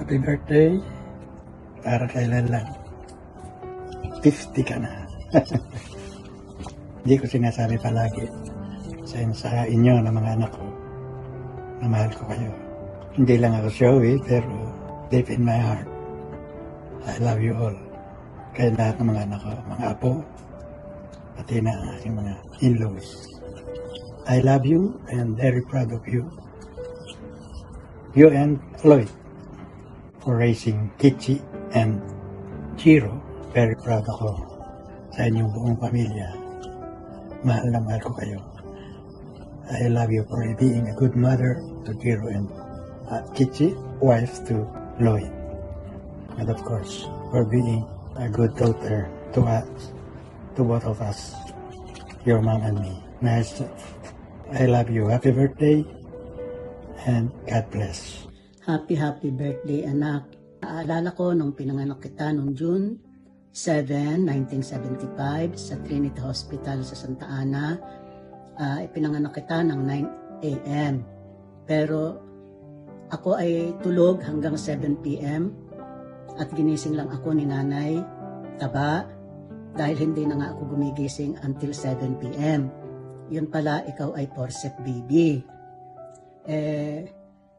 Happy birthday. Para kailan lang. 50 ka na. Hindi ko sinasabi palagi sa inyo na mga anak ko na mahal ko kayo. Hindi lang ako showy, pero deep in my heart, I love you all. Kaya lahat ng mga anak ko, mga apo, pati na aking mga in-laws. I love you and very proud of you. You and Lloyd for raising Kichi and Chiro. Very proud ako sa inyong buong pamilya. Mahal na mahal ko kayo. I love you for being a good mother to Chiro and Kichi, wife to Lloyd. And of course, for being a good daughter to us, to both of us, your mom and me. Nice. I love you. Happy birthday and God bless. Happy birthday, anak. Naalala ko nung pinanganak kita noong June 7, 1975 sa Trinity Hospital sa Santa Ana. Ipinanganak kita ng 9 a.m. Pero ako ay tulog hanggang 7 p.m. at ginising lang ako ni Nanay Taba dahil hindi na nga ako gumigising until 7 p.m. Yun pala, ikaw ay forceps baby.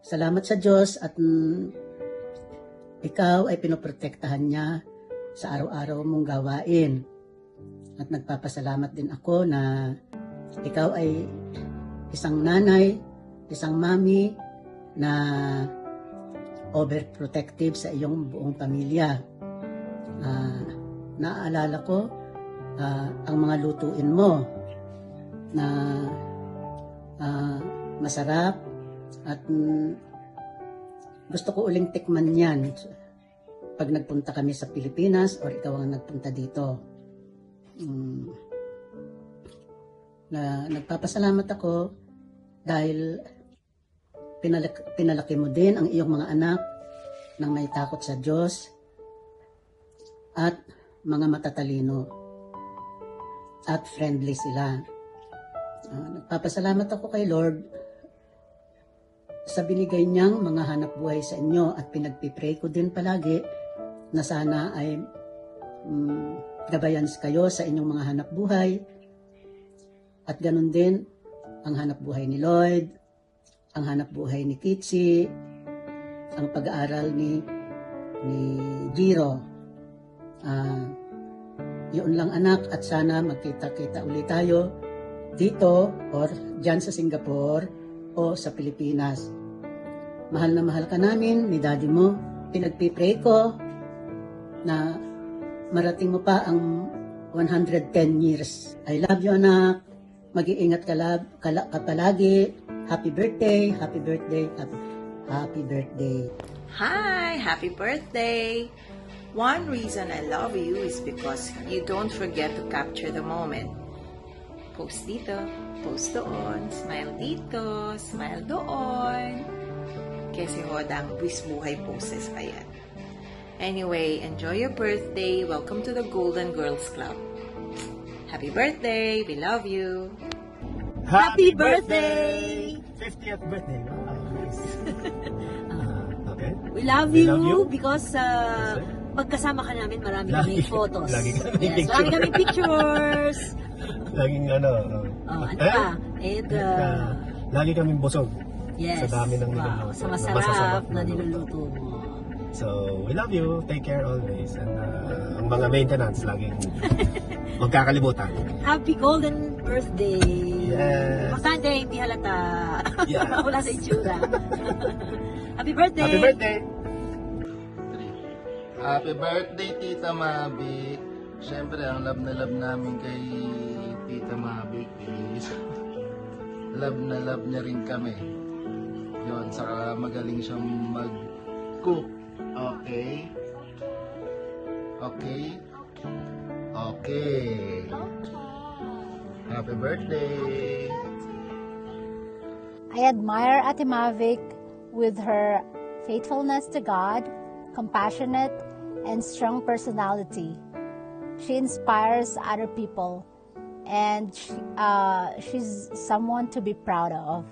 Salamat sa Diyos at ikaw ay pinoprotektahan niya sa araw-araw mong gawain. At nagpapasalamat din ako na ikaw ay isang nanay, isang mami na overprotective sa iyong buong pamilya. Naaalala ko ang mga lutuin mo na masarap at gusto ko uling tikman yan pag nagpunta kami sa Pilipinas or ikaw ang nagpunta dito. Nagpapasalamat ako dahil pinalaki mo din ang iyong mga anak ng may takot sa Diyos at mga matatalino at friendly sila. Nagpapasalamat ako kay Lord sa binigay niyang mga hanap buhay sa inyo at pinagpipray ko din palagi na sana ay gabayan kayo sa inyong mga hanap buhay at ganun din ang hanap buhay ni Lloyd, ang hanap buhay ni Kitsi, ang pag-aaral ni Jiro. Yun lang anak at sana magkita-kita ulit tayo dito or dyan sa Singapore o sa Pilipinas. Mahal na mahal ka namin ni daddy mo. Pinagpipray ko na marating mo pa ang 110 years. I love you anak. Mag-iingat ka palagi. Happy birthday, happy birthday, happy birthday. Hi, happy birthday. One reason I love you is because you don't forget to capture the moment. Post dito, post doon, smile dito, smile doon. Kasi hodang buwis buhay poses pa yan. Anyway, enjoy your birthday. Welcome to the Golden Girls Club. Happy birthday. We love you. Happy birthday! 50th birthday, no? Nice. Okay. We love you because pagkasama ka namin, marami kaming photos. Marami kaming pictures. Laging ano. Ano pa? Lagi kaming busog. Yes. Sa dami ng niluluto. Sa masarap na niluluto mo. So, we love you. Take care always. And ang mga maintenance, laging magkakalimutan. Happy golden birthday! Yes! Importante, hindi halata. Yes. Wala sa itsura. Happy birthday! Happy birthday! Happy birthday, Tita Mabi. Siyempre, ang love na love namin kay Tita Mabi is love na love niya rin kami. Yun, saka magaling siyang mag-cook. Okay? Okay? Okay. Happy birthday! I admire Ate Mavic with her faithfulness to God, compassionate, and strong personality. She inspires other people, and she's someone to be proud of.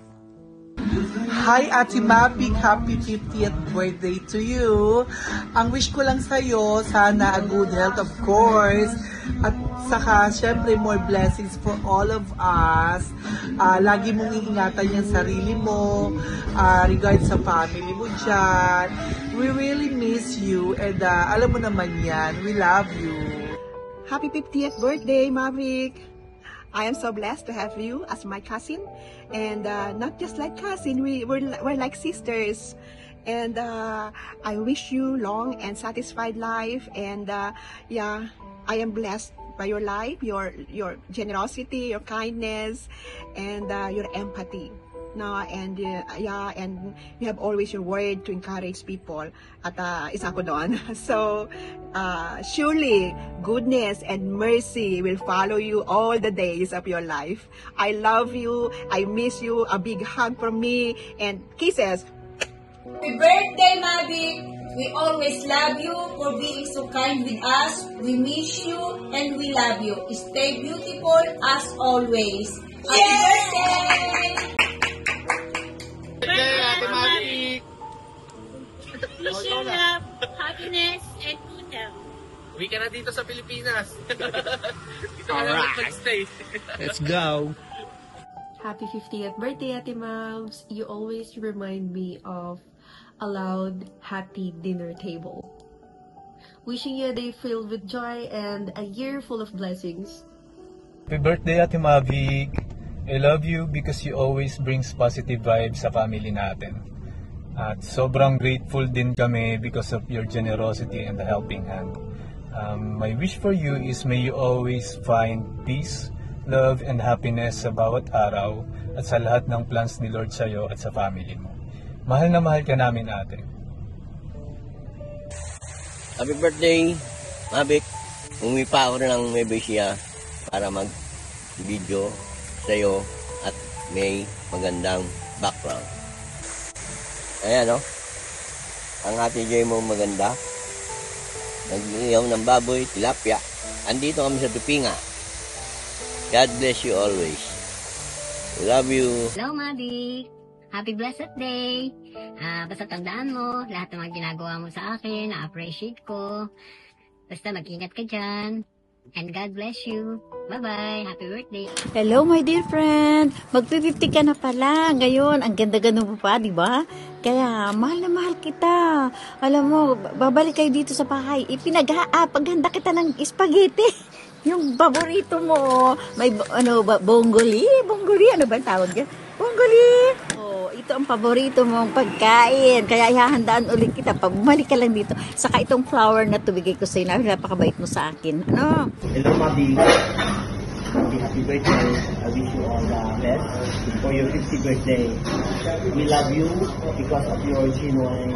Hi, Ate Mavic. Happy 50th birthday to you. Ang wish ko lang sa'yo, sana a good health, of course. At saka, syempre, more blessings for all of us. Lagi mong iingatan yung sarili mo, regards sa family mo dyan. We really miss you. And alam mo naman yan, we love you. Happy 50th birthday, Mavic. I am so blessed to have you as my cousin, and not just like cousin, we're like sisters. And I wish you long and satisfied life. And yeah, I am blessed by your life, your generosity, your kindness, and your empathy. No, and yeah, and you have always your word to encourage people. At isa ko doon. So surely goodness and mercy will follow you all the days of your life. I love you. I miss you. A big hug from me and kisses. Happy birthday, Mavic! We always love you for being so kind with us. We miss you and we love you. Stay beautiful as always. Happy birthday! Happy Mavic! Wish you love, happiness, and good health. Uwi ka na dito sa Pilipinas. Dito ka na mag-stay. Let's go! Happy 50th birthday, Ate Mouse. You always remind me of a loud, happy dinner table. Wishing you a day filled with joy and a year full of blessings. Happy birthday, Ate Mavic! I love you because you always brings positive vibes sa family natin. At sobrang grateful din kami because of your generosity and the helping hand. My wish for you is may you always find peace, love, and happiness sa bawat araw at sa lahat ng plans ni Lord sa'yo at sa family mo. Mahal na mahal ka namin, ate. Happy birthday, Mavic. Umuwi pa ako ng Nueva para mag-video sa'yo at may magandang background. Ayan, no? Ang ating J mo maganda. Nag-iiyaw ng baboy, tilapia. Andito kami sa Tupinga. God bless you always. We love you. Hello, Mavic. Happy blessed day. Basta tandaan mo, lahat ng mga ginagawa mo sa akin, na-appreciate ko. Basta mag-ingat ka dyan. And God bless you. Bye-bye. Happy birthday. Hello, my dear friend. Mag-50 ka na pala. Ngayon, ang ganda-ganda mo pa, di ba? Kaya, mahal na mahal kita. Alam mo, babalik kayo dito sa bahay. Paghanda kita ng spaghetti. Yung paborito mo. May, bongoli? Bongoli? Ano ba tawag yan? Bongoli! Oh, ito ang paborito mong pagkain. Kaya ihahandaan ulit kita. Pag bumalik ka lang dito. Saka itong flower na tubigay ko sa'yo. Napakabait mo sa akin. Ano? Hello, Mavi. Happy birthday. I wish you all the best for your 50th birthday. We love you because of your genuine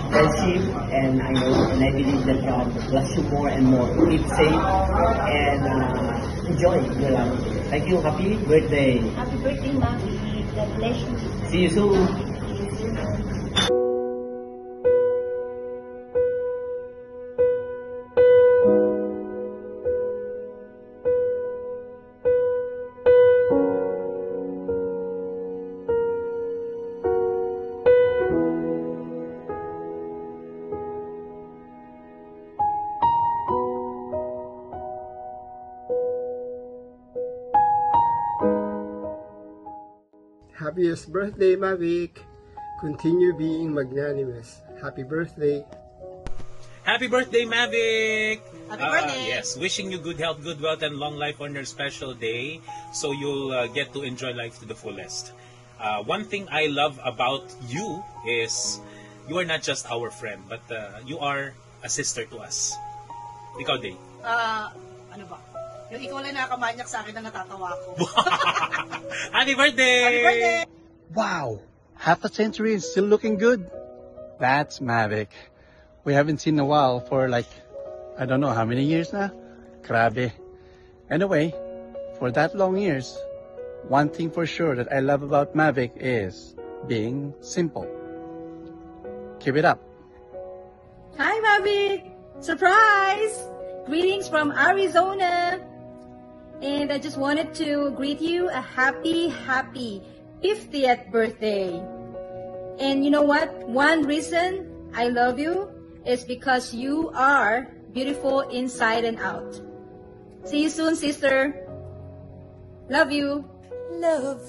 friendship, and I know and I believe that God bless you more and more. Keep safe and enjoy your life. Thank you. Happy birthday. Happy birthday, Mavi. God bless you. See you soon. Happiest birthday, Mavic. Continue being magnanimous. Happy birthday. Happy birthday, Mavic! Happy birthday! Yes, wishing you good health, good wealth, and long life on your special day so you'll get to enjoy life to the fullest. One thing I love about you is you are not just our friend, but you are a sister to us. Ikaw, Day. Ano ba? Yung ikaw lang nakamanyak sa akin na natatawa ko. Happy birthday! Happy birthday! Wow! Half a century and still looking good. That's Mavic. We haven't seen a while for like, I don't know how many years now. Grabe. Anyway, for that long years, one thing for sure that I love about Mavic is being simple. Keep it up. Hi, Mavic! Surprise! Greetings from Arizona! And I just wanted to greet you a happy 50th birthday. And you know what? One reason I love you is because you are beautiful inside and out. See you soon, sister. Love you. Love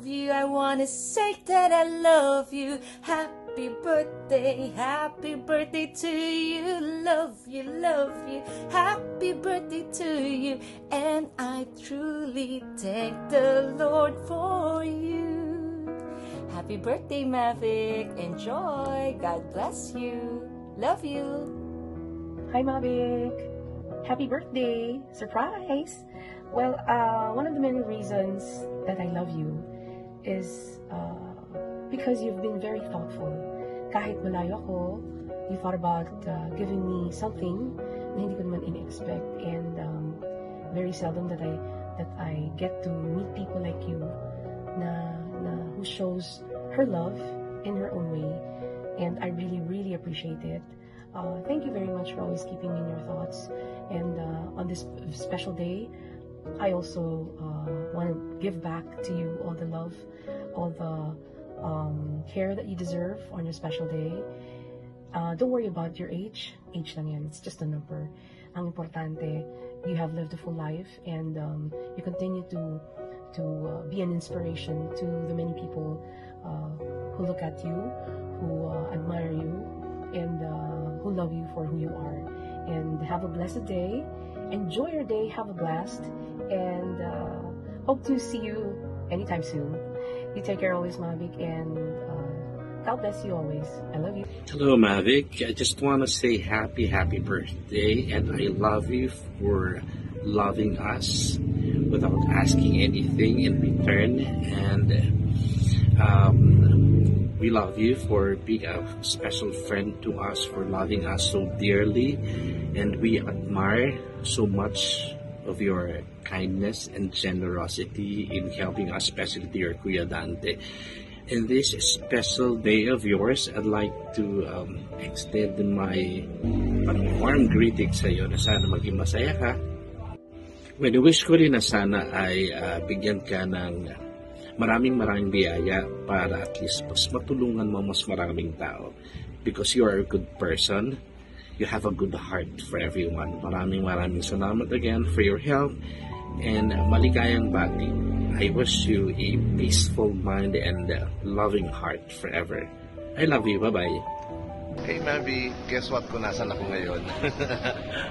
you, I wanna say that I love you. Happy birthday to you. Love you, happy birthday to you. And I truly thank the Lord for you. Happy birthday, Mavic. Enjoy. God bless you. Love you. Hi, Mavic. Happy birthday. Surprise. Well, one of the many reasons that I love you is because you've been very thoughtful. Kahit malayo ako, you thought about giving me something na hindi ko naman in-expect. And very seldom that I get to meet people like you who shows her love in her own way. And I really, really appreciate it. Thank you very much for always keeping me in your thoughts. And on this special day, I also want to give back to you all the love, all the care that you deserve on your special day. Don't worry about your age. Age lang yan. It's just a number. Ang importante, you have lived a full life, and you continue to be an inspiration to the many people who look at you, who admire you, and who love you for who you are. And have a blessed day. Enjoy your day. Have a blast. And hope to see you anytime soon. You take care always, Mavic, and God bless you always. I love you. Hello, Mavic. I just want to say happy birthday, and I love you for loving us without asking anything in return. And we love you for being a special friend to us, for loving us so dearly, and we admire so much of your kindness and generosity in helping us, especially to your Kuya Dante. In this special day of yours, I'd like to extend my warm greetings sa iyo na sana maging masaya ka. When I wish ko rin na sana ay bigyan ka ng maraming biyaya para at least mas matulungan mo mas maraming tao. Because you are a good person. You have a good heart for everyone. Maraming salamat again for your help and maligayang bati. I wish you a peaceful mind and loving heart forever. I love you. Bye-bye. Hey, Mavi. Guess what kung nasan ako ngayon?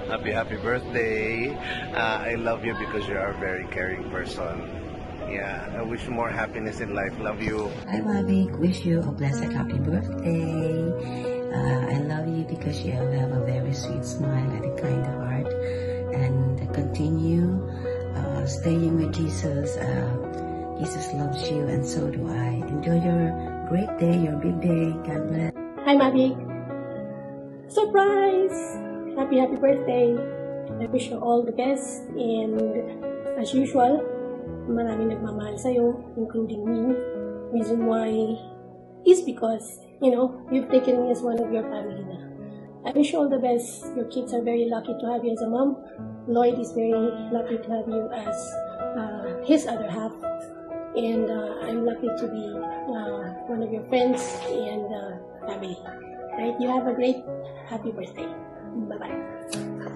Happy birthday. I love you because you are a very caring person. Yeah, I wish you more happiness in life. Love you. Hi, Mavic. Wish you a blessed happy birthday. I love you because you have a very sweet smile and a kind heart, and continue staying with Jesus. Jesus loves you, and so do I. Enjoy your great day, your big day. God bless. Hi, Mavic. Surprise! Happy birthday. I wish you all the best, and as usual, maraming nagmamahal sa'yo, including me. Reason why is because, you've taken me as one of your family na. I wish you all the best. Your kids are very lucky to have you as a mom. Lloyd is very lucky to have you as his other half. And I'm lucky to be one of your friends and family. Right? You have a great happy birthday. Bye-bye.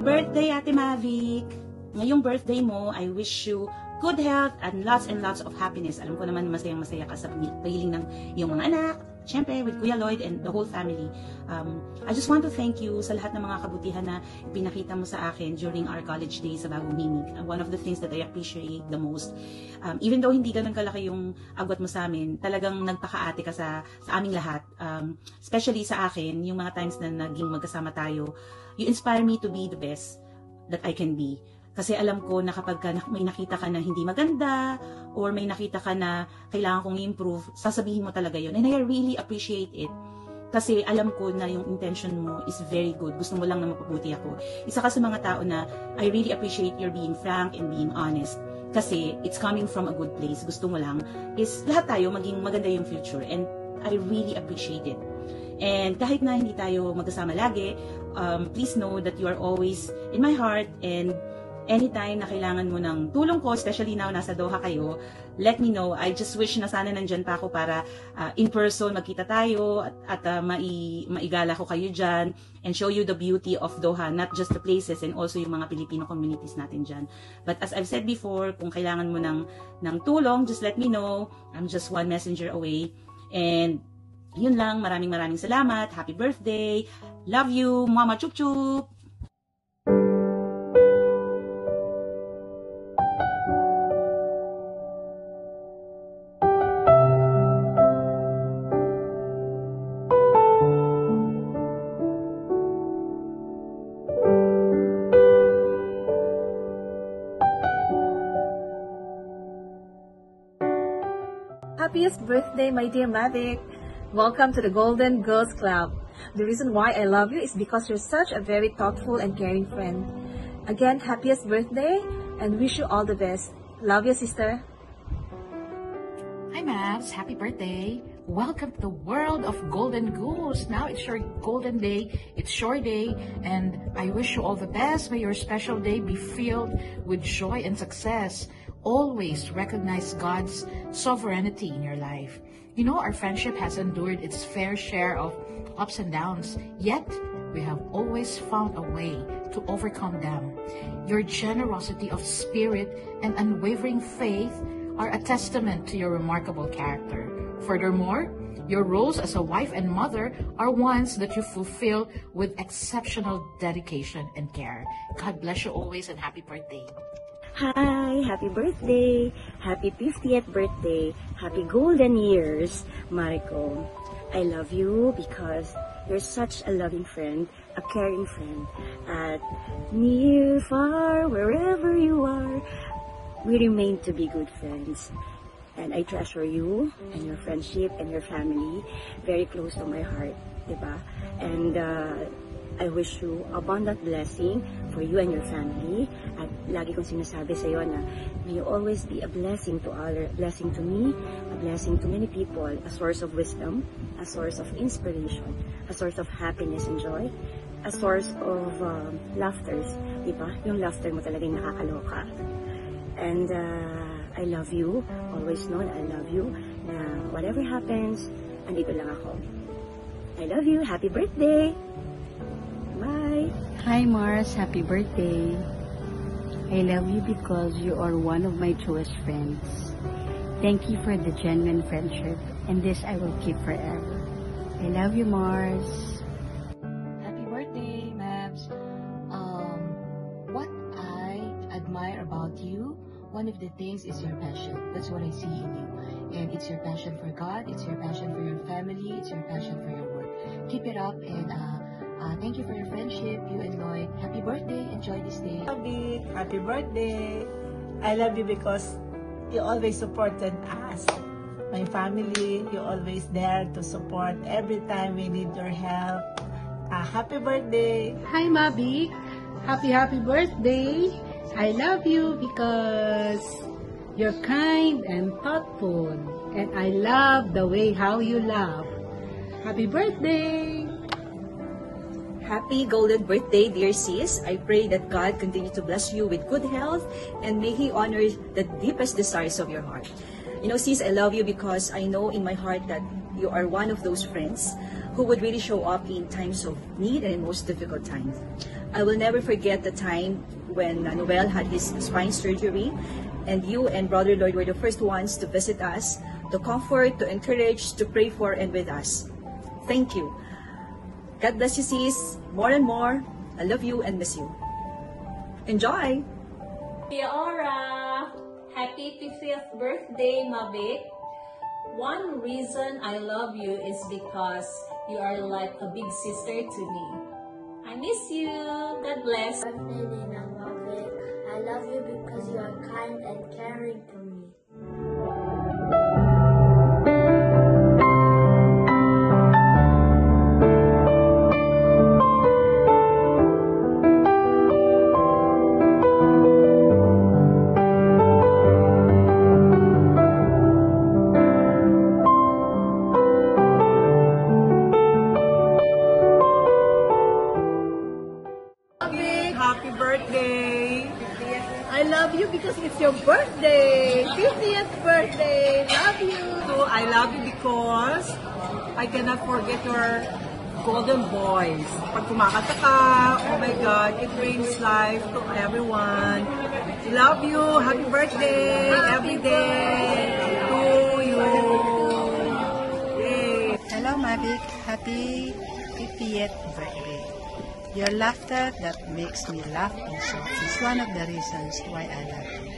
Birthday, Ate Mavic. Ngayong birthday mo, I wish you good health and lots of happiness. Alam ko naman masayang-masaya ka sa pagiling ng iyong mga anak, syempre with Kuya Lloyd and the whole family. I just want to thank you sa lahat ng mga kabutihan na pinakita mo sa akin during our college days sa Bagong Himig. One of the things that I appreciate the most, even though hindi ganun kalaki yung agwat mo sa amin, talagang nagpakaate ka sa aming lahat. Especially sa akin, yung mga times na naging magkasama tayo, you inspire me to be the best that I can be. Kasi alam ko na kapag may nakita ka na hindi maganda or may nakita ka na kailangan kong i-improve, sasabihin mo talaga yun. And I really appreciate it. Kasi alam ko na yung intention mo is very good. Gusto mo lang na mapabuti ako. Isa ka sa mga tao na I really appreciate your being frank and being honest. Kasi it's coming from a good place. Gusto mo lang is lahat tayo maging maganda yung future. And I really appreciate it. And kahit na hindi tayo magkasama lagi, please know that you are always in my heart, and anytime na kailangan mo ng tulong ko, especially now nasa Doha kayo, let me know. I just wish na sana nandyan pa ako para in person magkita tayo at maigala ko kayo dyan and show you the beauty of Doha, not just the places and also yung mga Filipino communities natin dyan. But as I've said before, kung kailangan mo ng tulong, just let me know. I'm just one messenger away. And yun lang, maraming salamat. Happy birthday. Love you. Mama chup chup. Happiest birthday, my dear Mavic. Welcome to the Golden Girls Club. The reason why I love you is because you're such a very thoughtful and caring friend. Again, happiest birthday and wish you all the best. Love you, sister. Hi, Mavs. Happy birthday. Welcome to the world of Golden Goose. Now it's your golden day. It's your day. And I wish you all the best. May your special day be filled with joy and success. Always recognize God's sovereignty in your life. You know, our friendship has endured its fair share of ups and downs, yet we have always found a way to overcome them. Your generosity of spirit and unwavering faith are a testament to your remarkable character. Furthermore, your roles as a wife and mother are ones that you fulfill with exceptional dedication and care. God bless you always and happy birthday. Hi! Happy birthday! Happy 50th birthday! Happy golden years, Mariko. I love you because you're such a loving friend, a caring friend. At near, far, wherever you are, we remain to be good friends. And I treasure you and your friendship and your family very close to my heart, diba? And I wish you abundant blessing for you and your family. At lagi kong sinasabi sa iyo na may you always be a blessing to others, a blessing to me, a blessing to many people, a source of wisdom, a source of inspiration, a source of happiness and joy, a source of laughter. Diba? Yung laughter mo talagang nakakaloka. And I love you. Always know I love you. Na whatever happens, andito lang ako. I love you. Happy birthday! Bye! Hi Mars, happy birthday. I love you because you are one of my truest friends. Thank you for the genuine friendship, and this I will keep forever. I love you, Mars. Happy birthday, Mavs. What I admire about you, one of the things is your passion. That's what I see in you. And it's your passion for God, it's your passion for your family, it's your passion for your work. Keep it up, and thank you for your friendship, you and Lloyd. Happy birthday. Enjoy this day. Happy birthday. I love you because you always supported us. My family, you always there to support every time we need your help. Happy birthday. Hi, Mavic. Happy birthday. I love you because you're kind and thoughtful. And I love the way how you laugh. Happy birthday. Happy golden birthday, dear sis. I pray that God continue to bless you with good health and may He honor the deepest desires of your heart. You know, sis, I love you because I know in my heart that you are one of those friends who would really show up in times of need and in most difficult times. I will never forget the time when Noel had his spine surgery and you and Brother Lloyd were the first ones to visit us, to comfort, to encourage, to pray for and with us. Thank you. God bless you, sis. More and more. I love you and miss you. Enjoy! Aura, happy 50th birthday, Mavic. One reason I love you is because you are like a big sister to me. I miss you. God bless. Birthday, Nina Mavic. I love you because you are kind and caring to me. Happy birthday! 50th I love you because it's your birthday. 50th birthday. Love you. So I love you because I cannot forget your golden voice. Pag kumakanta ka, oh my God, it brings life to everyone. Love you. Happy birthday every day to you. Yay. Hello, Mavic. Happy 50th birthday. Your laughter that makes me laugh also is one of the reasons why I love you.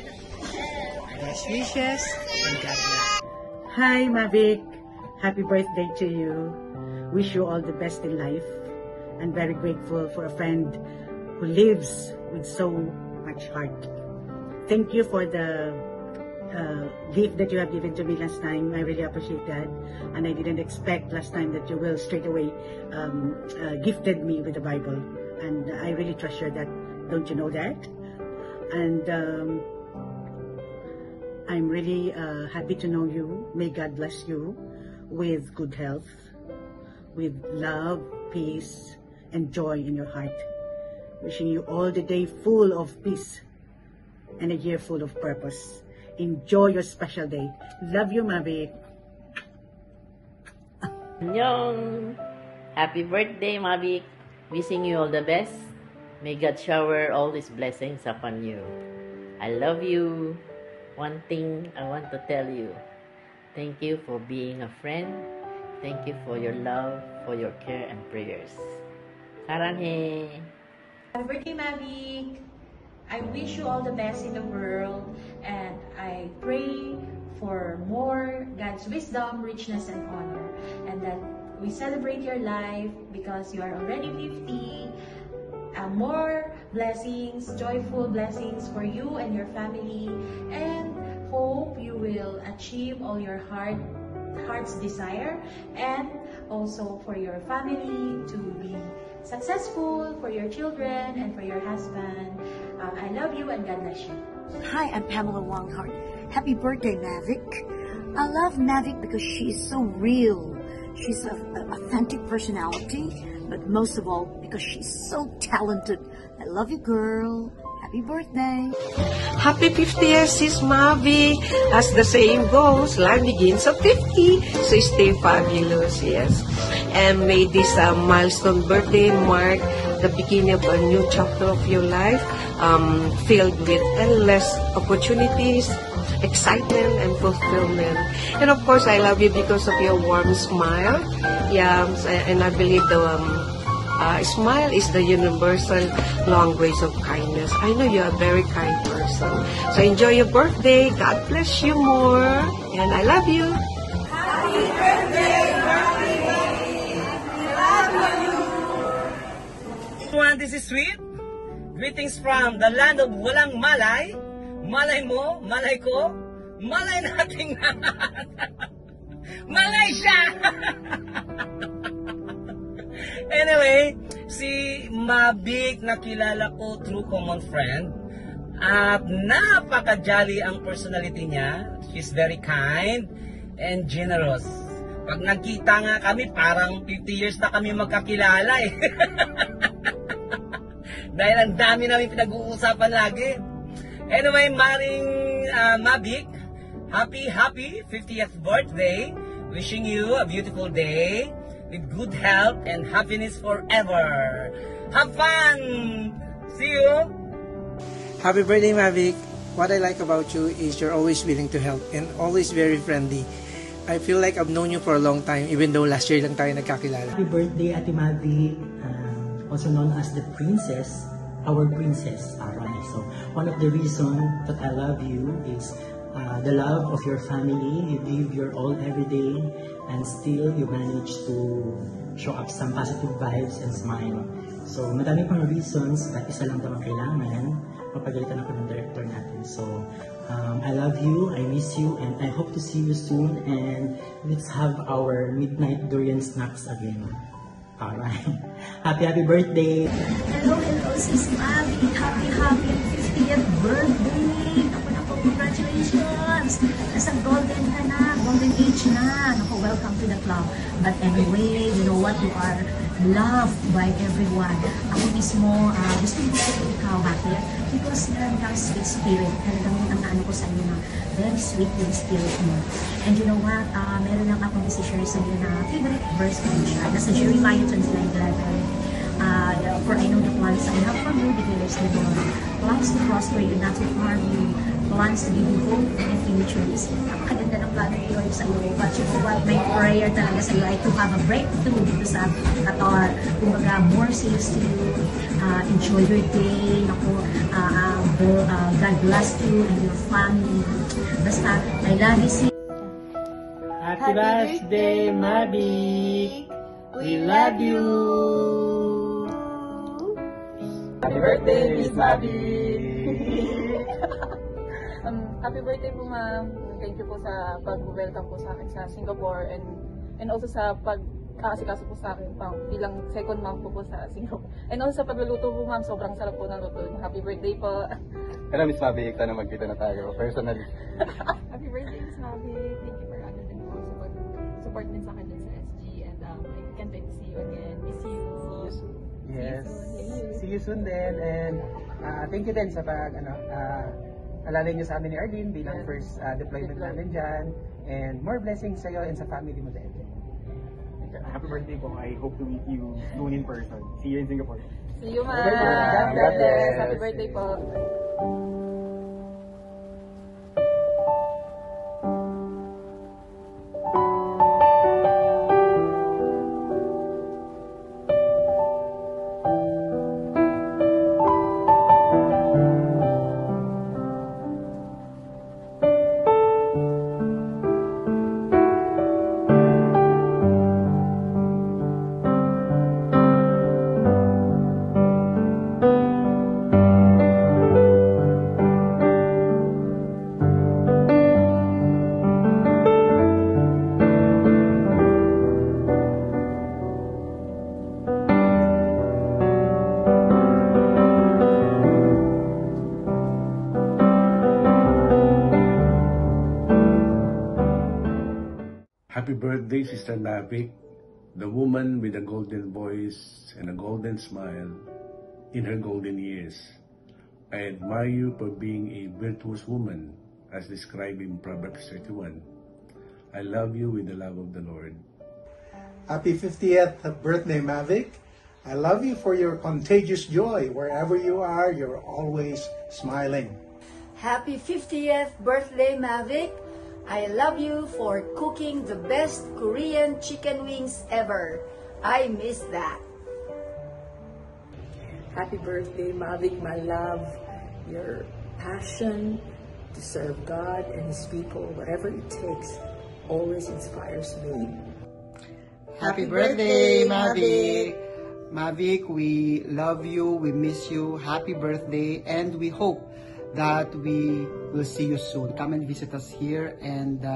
Best wishes and God bless. Hi, Mavic. Happy birthday to you. Wish you all the best in life. I'm very grateful for a friend who lives with so much heart. Thank you for the gift that you have given to me last time. I really appreciate that. And I didn't expect last time that you will straight away gifted me with the Bible. And I really treasure that. Don't you know that? And I'm really happy to know you. May God bless you with good health, with love, peace, and joy in your heart. Wishing you all the day full of peace and a year full of purpose. Enjoy your special day. Love you, Mavic. Annyeong! Happy birthday, Mavic. Wishing you all the best. May God shower all His blessings upon you. I love you. One thing I want to tell you. Thank you for being a friend. Thank you for your love, for your care and prayers. Saranghe! Happy birthday, Mavic! I wish you all the best in the world, and I pray for more God's wisdom, richness, and honor, and that we celebrate your life because you are already 50. More blessings, joyful blessings for you and your family, and hope you will achieve all your heart's desire, and also for your family to be successful, for your children and for your husband. I love you and God bless you. Hi, I'm Pamela Wonghart. Happy birthday, Mavic. I love Mavic because she is so real. She's an authentic personality, but most of all, because she's so talented. I love you, girl. Happy birthday. Happy 50th, Sis Mavi. As the saying goes, life begins at 50. So stay fabulous, yes. And may this milestone birthday mark the beginning of a new chapter of your life, filled with endless opportunities, excitement, and fulfillment. And of course, I love you because of your warm smile. Yeah, and I believe the smile is the universal language of kindness. I know you're a very kind person. So enjoy your birthday. God bless you more. And I love you. Happy birthday, everyone, this is Sweet. Greetings from the land of walang malay. Malay mo, malay ko, malay nating lahat. Malaysia! Anyway, si Mavic nakilala ko through common friend. At napaka-jolly ang personality niya. She's very kind and generous. Pag nagkita nga kami, parang 50 years na kami magkakilala eh. Dahil ang dami namin pinag-uusapan lagi. Anyway, Maring Mavic, happy 50th birthday. Wishing you a beautiful day with good health and happiness forever. Have fun! See you! Happy birthday, Mavic. What I like about you is you're always willing to help and always very friendly. I feel like I've known you for a long time, even though last year lang tayo nagkakilala. Happy birthday, Ate Mavic, also known as the princess, our princess, Aray. So, one of the reasons that I love you is the love of your family. You give your all every day, and still you manage to show up some positive vibes and smile. So, madami pang reasons, but isa lang naman kailangan, mapagalitan ako ng director natin. So, I love you, I miss you, and I hope to see you soon, and let's have our midnight durian snacks again. Alright. Happy birthday! Hello, Sis Mavi. Happy 50th birthday! Naku, congratulations! Nasa golden ka na, golden age age na. Naku, welcome to the club. But anyway, you know what? You are loved by everyone. Ako mismo, gusto ko ikaw. Bakit? Because meron kang sweet spirit. Talagang ang ano ko sa iyo na very sweet yung spirit mo. And you know what? Meron lang akong i-share sa iyo na favorite verse ko siya. Nasa Jeremiah 29:11. For I know the plans I have for you, declares the Lord. Plans to prosper you, not to harm you. Plans to give you hope and futures. Napakaganda ng plano ni Lord sa iyo. But you know what? My prayer talaga sa iyo ay to have a breakthrough dito sa Qatar. Kumbaga, more sales to you. Enjoy your day. Ako, God bless you and your family. Basta, I love you. Happy birthday, Mavic! We love you! Happy birthday, Miss Mavic! Happy birthday po, ma'am. Thank you po sa pag-welcome po sa akin sa Singapore and also sa pag-aasikaso po sa akin bilang second mom po sa Singapore. And also sa pagluluto po, ma'am. Sobrang sarap po ng luto. Happy birthday po. Pero Miss Mavic, sana magkita na tayo personally. Happy birthday, Miss Mavic. Thank you for support din sa akin din sa SG and I can't wait to see you again. Miss you. Yes. See you soon din and thank you din sa alalay niyo sa amin ni Arlene bilang first deployment namin dyan and more blessings sa iyo and sa family mo din. Happy birthday po. I hope to meet you soon in person. See you in Singapore. See you, ma'am. God bless. Happy birthday po. Happy birthday, Sister Mavic, the woman with a golden voice and a golden smile in her golden years. I admire you for being a virtuous woman, as described in Proverbs 31. I love you with the love of the Lord. Happy 50th birthday, Mavic. I love you for your contagious joy. Wherever you are, you're always smiling. Happy 50th birthday, Mavic. I love you for cooking the best Korean chicken wings ever. I miss that. Happy birthday, Mavic, my love. Your passion to serve God and His people, whatever it takes, always inspires me. Happy birthday, Mavic! Mavic, we love you, we miss you, happy birthday, and we hope that we will see you soon. Come and visit us here, and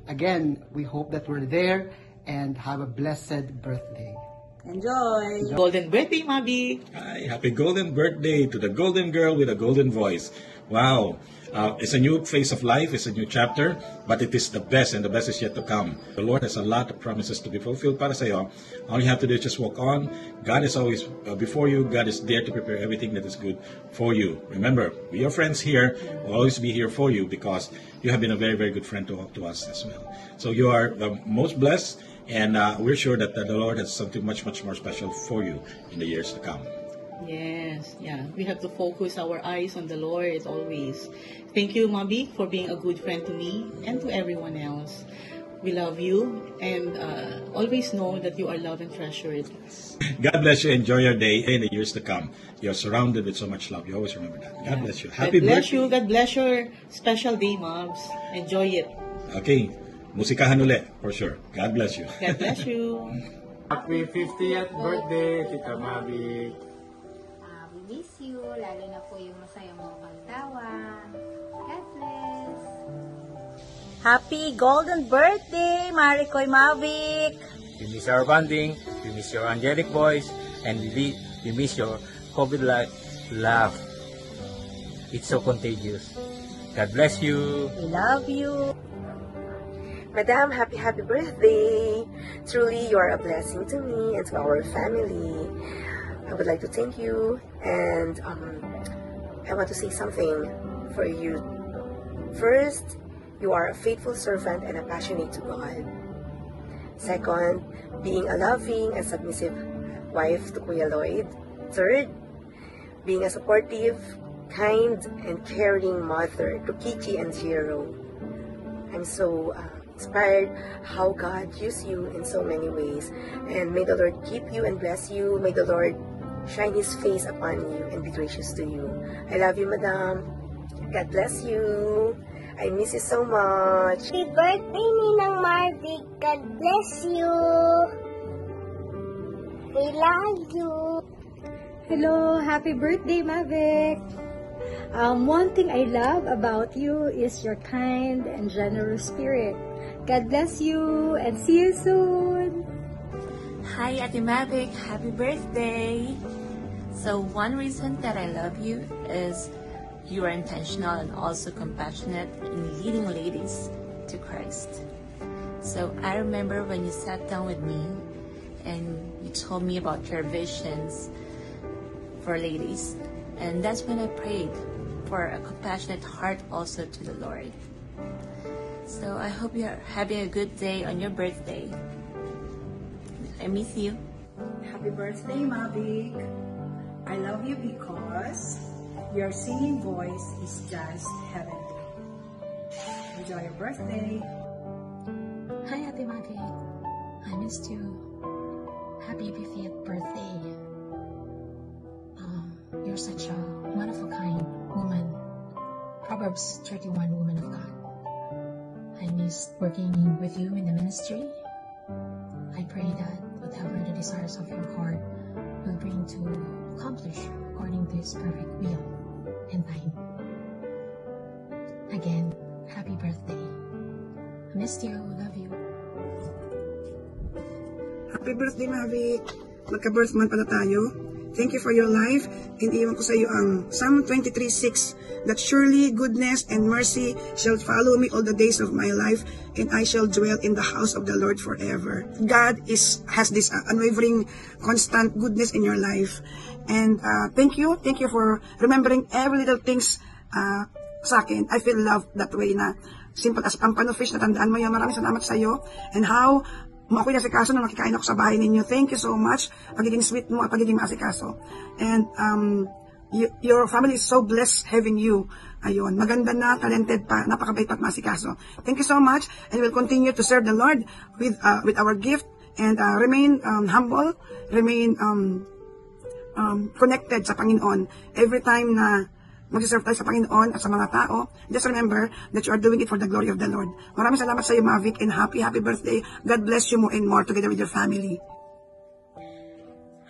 again, we hope that we're there, and have a blessed birthday. Enjoy! Golden birthday, Mavic! Hi, happy golden birthday to the golden girl with a golden voice. Wow! It's a new phase of life, it's a new chapter, but it is the best, and the best is yet to come. The Lord has a lot of promises to be fulfilled para sa iyo. All you have to do is just walk on. God is always before you. God is there to prepare everything that is good for you. Remember, we are friends here. We'll always be here for you because you have been a very, very good friend to us as well. So you are the most blessed, and we're sure that the Lord has something much, much more special for you in the years to come. Yes, yeah. We have to focus our eyes on the Lord always. Thank you, Mavic, for being a good friend to me and to everyone else. We love you, and always know that you are loved and treasured. God bless you. Enjoy your day in the years to come. You're surrounded with so much love. You always remember that. God bless you. Happy God bless birthday. you. God bless your special day, Mobs. Enjoy it. Okay. Musikahan ulit, for sure. God bless you. God bless you. Happy 50th birthday, Tita Mavic. We miss you, lalo na po yung masayang mga pagtawa. God bless. Happy golden birthday, Maricoy Mavic! We miss our bonding, we miss your angelic voice, and we miss your COVID-like laugh. It's so contagious. God bless you. We love you. Madam, happy birthday! Truly, you are a blessing to me and to our family. I would like to thank you, and I want to say something for you. First, you are a faithful servant and a passionate to God. Second, being a loving and submissive wife to Kuya Lloyd. Third, being a supportive, kind, and caring mother to Kichi and Jiro. I'm so inspired how God used you in so many ways. And may the Lord keep you and bless you. May the Lord shine His face upon you and be gracious to you. I love you, Madam. God bless you. I miss you so much. Happy birthday, Ninang Mavic. God bless you. We love you. Hello, happy birthday, Mavic. One thing I love about you is your kind and generous spirit. God bless you and see you soon. Hi, Ate Mavic. Happy birthday. So one reason that I love you is you are intentional and also compassionate in leading ladies to Christ. So I remember when you sat down with me and you told me about your visions for ladies. And that's when I prayed for a compassionate heart also to the Lord. So I hope you're having a good day on your birthday. I miss you. Happy birthday, Mavic. I love you because your singing voice is just heavenly. Enjoy your birthday. Hi, Ate Mavic. I missed you. Happy 50th birthday. You're such a one-of-a-kind woman. Proverbs 31, woman of God. I missed working with you in the ministry. I pray that whatever the desires of your heart will bring to accomplish according to His perfect will and time. Again, happy birthday. I missed you. Love you. Happy birthday, Mavic. Magka-birth month pala tayo. Thank you for your life. And iwan ko sa iyo ang Psalm 23:6, that surely goodness and mercy shall follow me all the days of my life, and I shall dwell in the house of the Lord forever. God has this unwavering, constant goodness in your life. And thank you for remembering every little things sa akin. I feel loved that way na simple as pampanofish na tandaan mo yan. Maraming salamat sa iyo. And how ako'y nasikaso na makikain ako sa bahay ninyo. Thank you so much. Pagiging sweet mo at pagiging masikaso. And your family is so blessed having you. Ayun. Maganda na, talented pa, napakabait pa at masikaso. Thank you so much. And we'll continue to serve the Lord with our gift. And remain humble. Remain connected sa Panginoon. Every time na mag-serve tayo sa Panginoon at sa mga tao, just remember that you are doing it for the glory of the Lord. Maraming salamat sa iyo, Mavic, and happy birthday. God bless you more and more together with your family.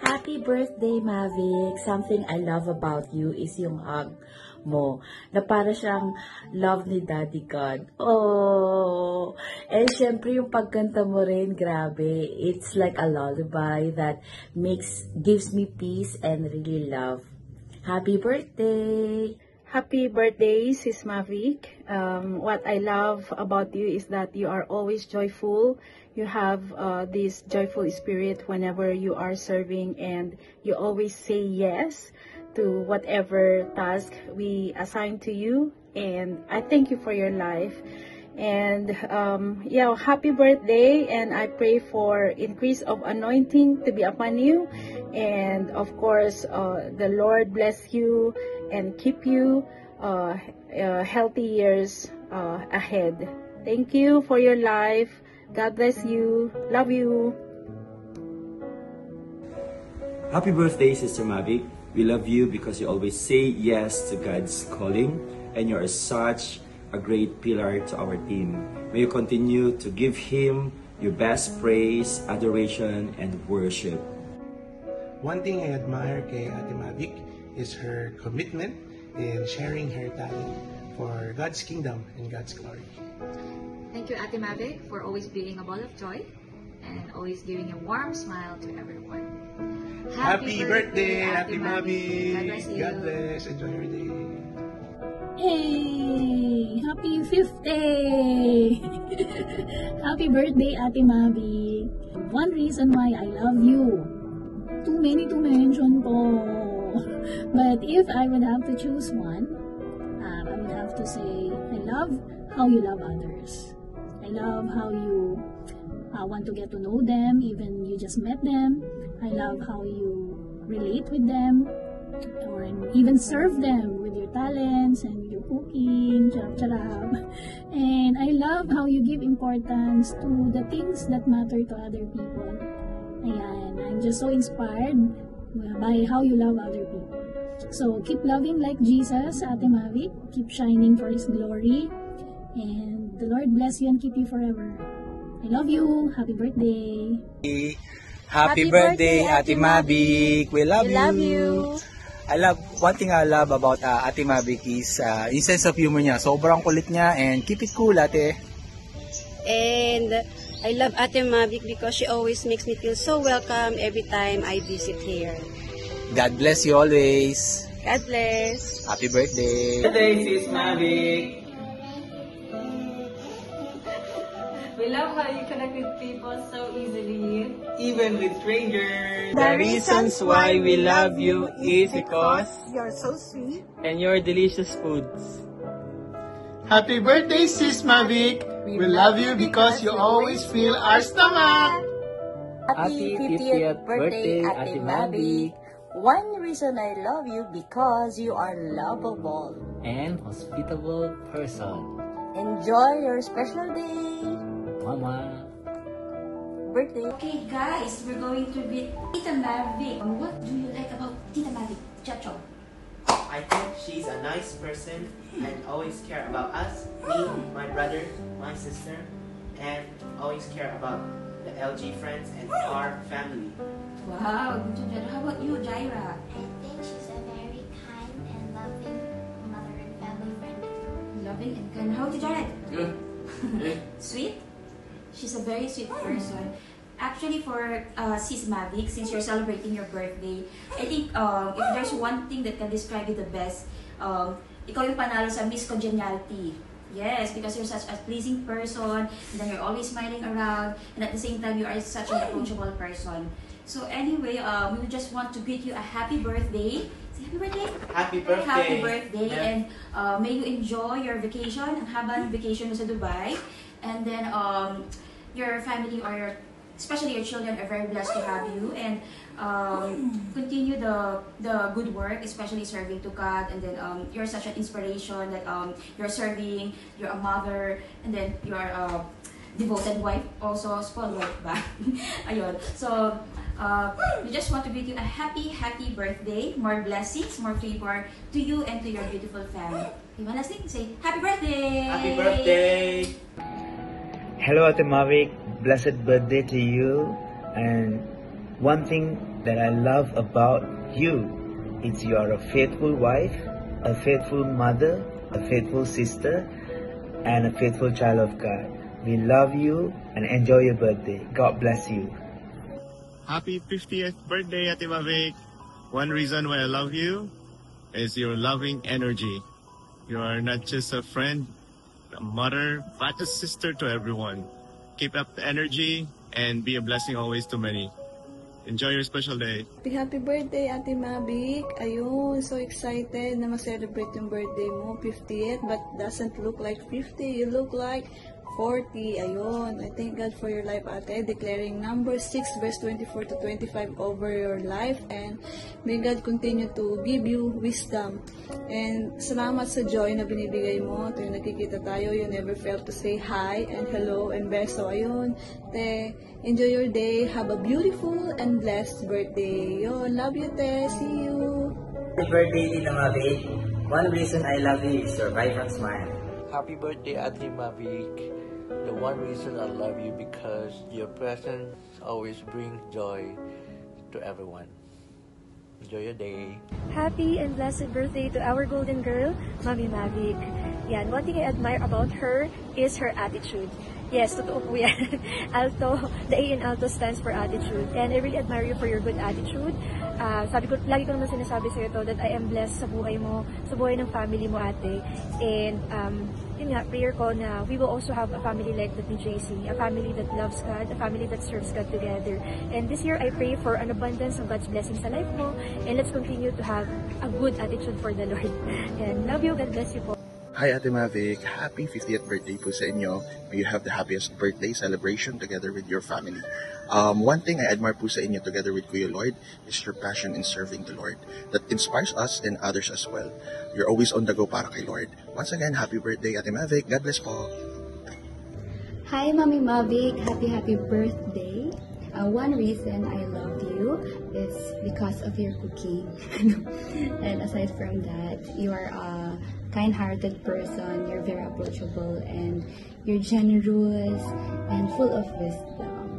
Happy birthday, Mavic. Something I love about you is yung hug mo, na para siyang love ni Daddy God. Oh! And syempre yung pagkanta mo rin, grabe. It's like a lullaby that gives me peace and really love. Happy birthday! Happy birthday, Sis Mavic. What I love about you is that you are always joyful. You have this joyful spirit whenever you are serving, and you always say yes to whatever task we assign to you. And I thank you for your life. And happy birthday, and I pray for increase of anointing to be upon you, and of course the Lord bless you and keep you healthy years ahead. Thank you for your life. God bless you. Love you. Happy birthday, Sister Mavic. We love you because you always say yes to God's calling, and you are such a great pillar to our team. May you continue to give Him your best praise, adoration, and worship. One thing I admire kay Ate Mavic is her commitment in sharing her talent for God's kingdom and God's glory. Thank you, Ate Mavic, for always being a ball of joy and always giving a warm smile to everyone. Happy birthday, Ate Mavic. Mavic! God bless you. God bless. Enjoy your day. Hey! Happy 50! Happy birthday, Ate Mavi! One reason why I love you. Too many to mention po. But if I would have to choose one, I would have to say, I love how you love others. I love how you want to get to know them, even you just met them. I love how you relate with them, or even serve them with your talents and with your cooking, charap-charap. And I love how you give importance to the things that matter to other people. Ayan, I'm just so inspired by how you love other people. So, keep loving like Jesus, Ate Mavi. Keep shining for His glory. And the Lord bless you and keep you forever. I love you. Happy birthday. Happy birthday, Ate Mavic. We love you. One thing I love about Ate Mavic is yung sense of humor niya. Sobrang kulit niya and keep it cool, ate. And I love Ate Mavic because she always makes me feel so welcome every time I visit here. God bless you always. God bless. Happy birthday. Birthday, Sis Mavic. We love how you connect with people so easily. Even with strangers. The reasons why we love you is because you're so sweet and your delicious foods. Happy birthday, Sis Mavic. We love you because you always fill our stomach. Happy 50th birthday, Ate Mavic. One reason I love you because you are lovable and hospitable person. Enjoy your special day. Mama. Birthday. Okay guys, we're going to meet Tita Mavic. What do you like about Tita Mavic, Chacho? I think she's a nice person and always care about us, me, my brother, my sister, and always care about the LG friends and our family. Wow, good job. How about you, Jaira? I think she's a very kind and loving mother and family friend. Loving and kind. How about you, Jared? Good. Sweet? She's a very sweet person. Actually, for Sis Mavic, since you're celebrating your birthday, I think if there's one thing that can describe you the best, ikaw yung panalo sa Miss Congeniality. Yes, because you're such a pleasing person, and then you're always smiling around, and at the same time, you are such an approachable person. So anyway, we just want to greet you a happy birthday. Say happy birthday! Happy birthday! Happy birthday, yeah. And may you enjoy your vacation, ang habang vacation mo sa Dubai. And then your family or especially your children are very blessed to have you, and continue the good work, especially serving to God. And then you're such an inspiration that you're serving, you're a mother, and then you're a devoted wife, also spoiled wife ba? Ayun. So we just want to greet you a happy birthday, more blessings, more favor to you and to your beautiful family. One last thing, say happy birthday! Happy birthday! Hello, Ate Mavic. Blessed birthday to you. And one thing that I love about you is you are a faithful wife, a faithful mother, a faithful sister, and a faithful child of God. We love you and enjoy your birthday. God bless you. Happy 50th birthday, Ate Mavic. One reason why I love you is your loving energy. You are not just a friend, a mother, but a sister to everyone. Keep up the energy and be a blessing always to many. Enjoy your special day. Happy birthday, Ate Mavic. Ayun, so excited na ma-celebrate yung birthday mo, 50th, but doesn't look like 50. You look like 40. Ayun, I thank God for your life, ate. Declaring number 6 verse 24 to 25 over your life, and may God continue to give you wisdom. And salamat sa joy na binibigay mo. Tuwing nagkikita tayo, you never fail to say hi and hello and beso. Ayun, te, enjoy your day. Have a beautiful and blessed birthday. Yo, love you, te. See you. Happy birthday, Tita Mavic. One reason I love you is your vibrant smile. Happy birthday, Ate Mavic. The one reason I love you because your presence always brings joy to everyone. Enjoy your day. Happy and blessed birthday to our golden girl, Mami Mavic. Yan, one thing I admire about her is her attitude. Yes, totoo po yan. Alto, the A in Alto stands for attitude. And I really admire you for your good attitude. Sabi ko, lagi ko naman sinasabi sa'yo to that I am blessed sa buhay mo, sa buhay ng family mo, ate. And yun nga, prayer ko na we will also have a family like that ni JC, a family that loves God, a family that serves God together. And this year, I pray for an abundance of God's blessings sa life mo. And let's continue to have a good attitude for the Lord. And love you, God bless you po. Hi Ate Mavic, happy 50th birthday po sa inyo. May you have the happiest birthday celebration together with your family. One thing I admire po sa inyo together with Kuya Lloyd is your passion in serving the Lord that inspires us and others as well. You're always on the go para kay Lord. Once again, happy birthday Ate Mavic. God bless po. Hi Mami Mavic, happy birthday. One reason I loved you is because of your cooking. And aside from that, you are a kind-hearted person, you're very approachable, and you're generous and full of wisdom.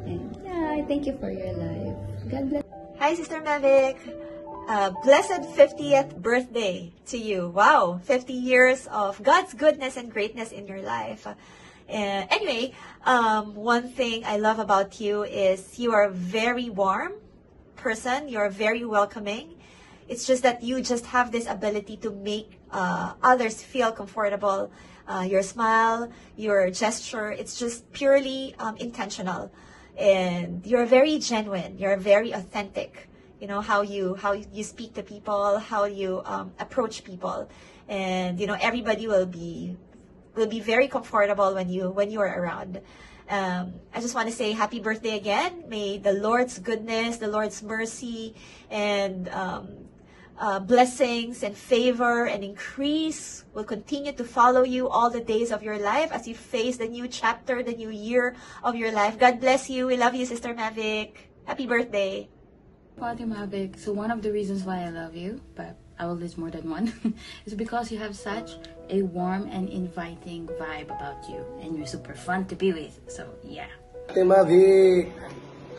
And yeah, I thank you for your life. God bless. Hi Sister Mavic! Blessed 50th birthday to you. Wow, 50 years of God's goodness and greatness in your life. Anyway, one thing I love about you is you are a very warm person. You're very welcoming. It's just that you just have this ability to make others feel comfortable. Your smile, your gesture, it's just purely intentional. And you're very genuine. You're very authentic. You know, how you speak to people, how you approach people. And, you know, everybody will be very comfortable when you are around. I just want to say happy birthday again. May the Lord's goodness, the Lord's mercy, and blessings and favor and increase will continue to follow you all the days of your life as you face the new chapter, the new year of your life. God bless you. We love you, Sister Mavic. Happy birthday. Ate Mavic, so one of the reasons why I love you, but I will list more than one, is because you have such a warm and inviting vibe about you, and you're super fun to be with, so yeah. Ate Mavic,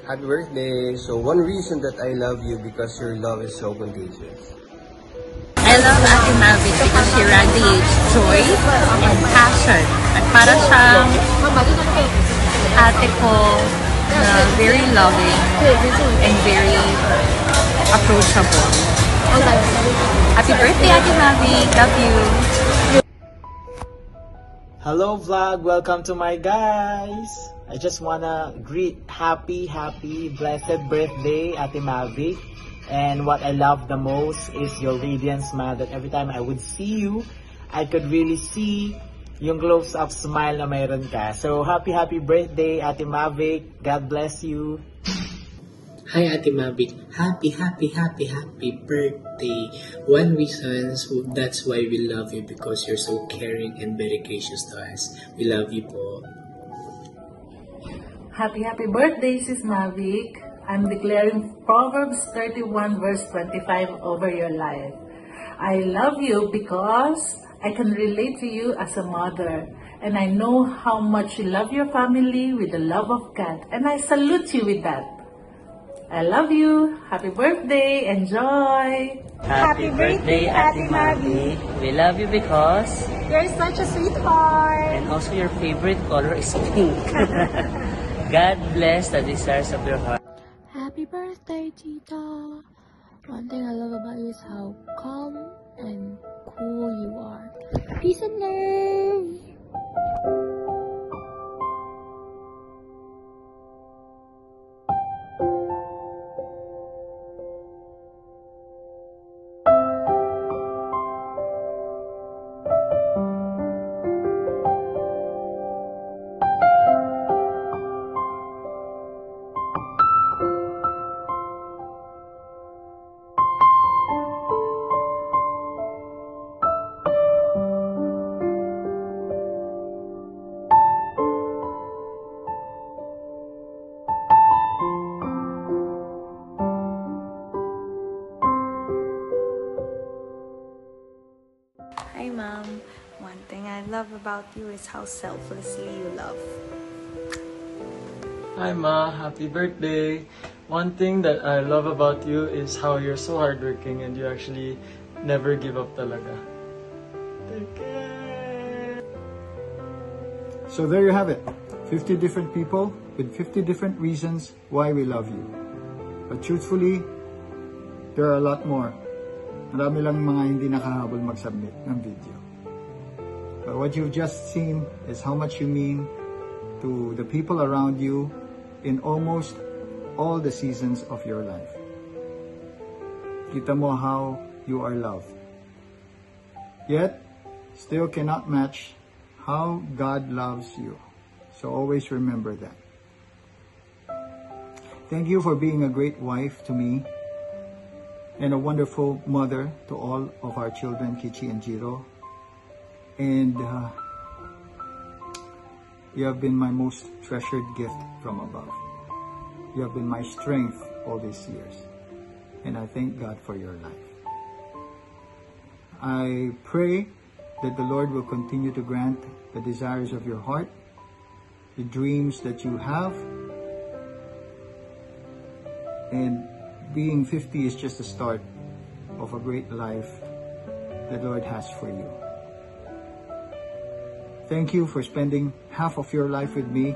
happy birthday. So one reason that I love you because your love is so contagious. I love Ate Mavic because she radiates joy and passion. At para siyang ate ko na very loving and very approachable. Happy birthday, Ate Mavic. Love you. Hello vlog, welcome to my guys. I just wanna greet happy blessed birthday Ate Mavic. And what I love the most is your radiant smile, that every time I would see you, I could really see yung close-up smile na mayroon ka. So happy birthday Ate Mavic. God bless you. Hi Ate Mavic, happy birthday. One reason that's why we love you, because you're so caring and very gracious to us. We love you po. Happy birthday Sis Mavic. I'm declaring Proverbs 31 verse 25 over your life. I love you because I can relate to you as a mother, and I know how much you love your family with the love of God, and I salute you with that. I love you. Happy birthday. Enjoy. Happy birthday, Ate Mavic. We love you because you're such a sweetheart. And also your favorite color is pink. God bless the desires of your heart. Happy birthday, Tita. One thing I love about you is how calm and cool you are. Peace and love. Hi Mom, one thing I love about you is how selflessly you love. Hi Ma, happy birthday. One thing that I love about you is how you're so hardworking and you actually never give up talaga. Take care. So there you have it. 50 different people with 50 different reasons why we love you. But truthfully, there are a lot more. Marami lang mga hindi nakahabol mag-submit ng video. But what you've just seen is how much you mean to the people around you in almost all the seasons of your life. Kita mo how you are loved. Yet, still cannot match how God loves you. So always remember that. Thank you for being a great wife to me and a wonderful mother to all of our children, Kichi and Jiro. And you have been my most treasured gift from above. You have been my strength all these years. And I thank God for your life. I pray that the Lord will continue to grant the desires of your heart, the dreams that you have. And being 50 is just the start of a great life that the Lord has for you. Thank you for spending half of your life with me.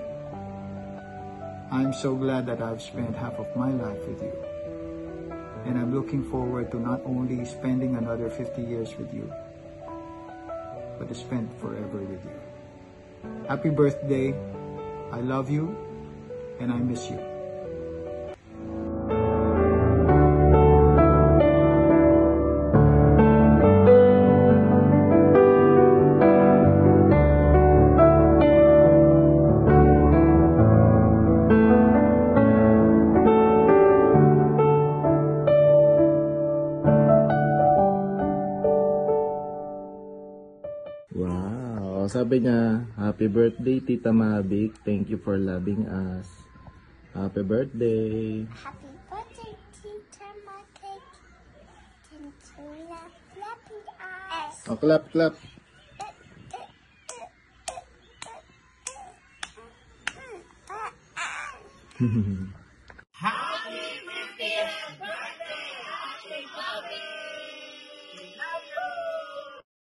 I'm so glad that I've spent half of my life with you. And I'm looking forward to not only spending another 50 years with you, but to spend forever with you. Happy birthday. I love you and I miss you. Wow, sabi niya, happy birthday Tita Mavic. Thank you for loving us. Happy birthday. Happy birthday, Tita Mavic. Clapping eyes. Oh, clap, clap.